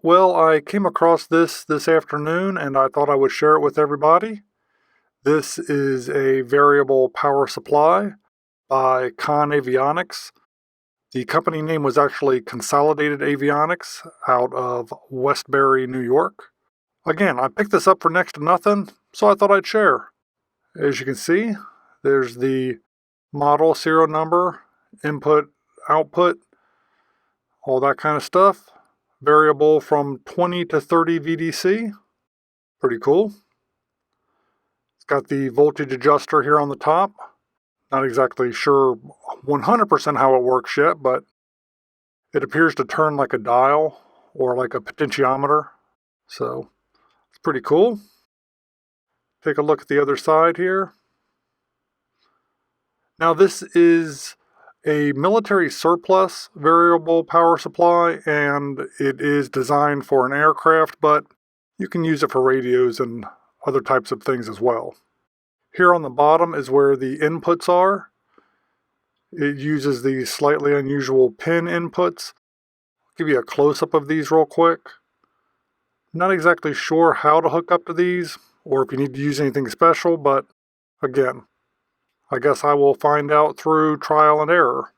Well, I came across this afternoon and I thought I would share it with everybody. This is a variable power supply by Avionics. The company name was actually Consolidated Avionics out of Westbury, New York. Again, I picked this up for next to nothing, so I thought I'd share. As you can see, there's the model, serial number, input, output, all that kind of stuff. Variable from 20 to 30 VDC. Pretty cool. It's got the voltage adjuster here on the top. Not exactly sure 100% how it works yet, but it appears to turn like a dial or like a potentiometer. So it's pretty cool. Take a look at the other side here. Now this is a military surplus variable power supply, and it is designed for an aircraft, but you can use it for radios and other types of things as well. Here on the bottom is where the inputs are. It uses these slightly unusual pin inputs. I'll give you a close-up of these real quick. Not exactly sure how to hook up to these, or if you need to use anything special, but again, I guess I will find out through trial and error.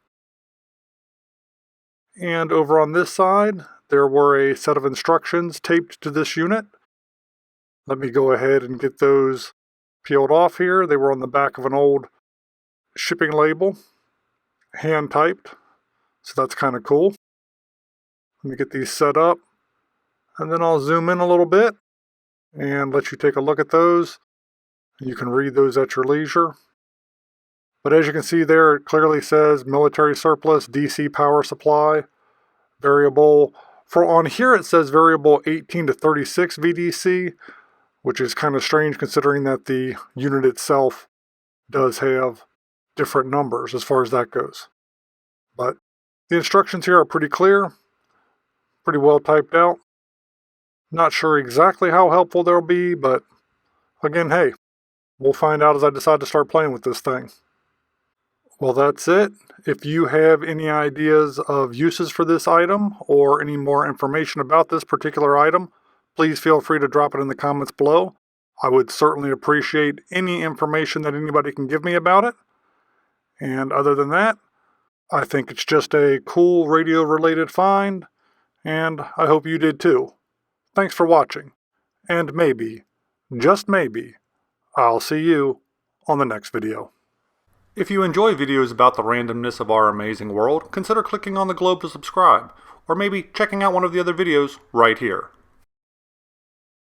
And over on this side, there were a set of instructions taped to this unit. Let me go ahead and get those peeled off here. They were on the back of an old shipping label, hand typed, so that's kind of cool. Let me get these set up, and then I'll zoom in a little bit and let you take a look at those. You can read those at your leisure. But as you can see there, it clearly says military surplus DC power supply, variable. For on here it says variable 18 to 36 VDC, which is kind of strange considering that the unit itself does have different numbers as far as that goes. But the instructions here are pretty clear, pretty well typed out. Not sure exactly how helpful they'll be, but again, hey, we'll find out as I decide to start playing with this thing. Well, that's it. If you have any ideas of uses for this item or any more information about this particular item, please feel free to drop it in the comments below. I would certainly appreciate any information that anybody can give me about it. And other than that, I think it's just a cool radio-related find, and I hope you did too. Thanks for watching, and maybe, just maybe, I'll see you on the next video. If you enjoy videos about the randomness of our amazing world, consider clicking on the globe to subscribe, or maybe checking out one of the other videos right here.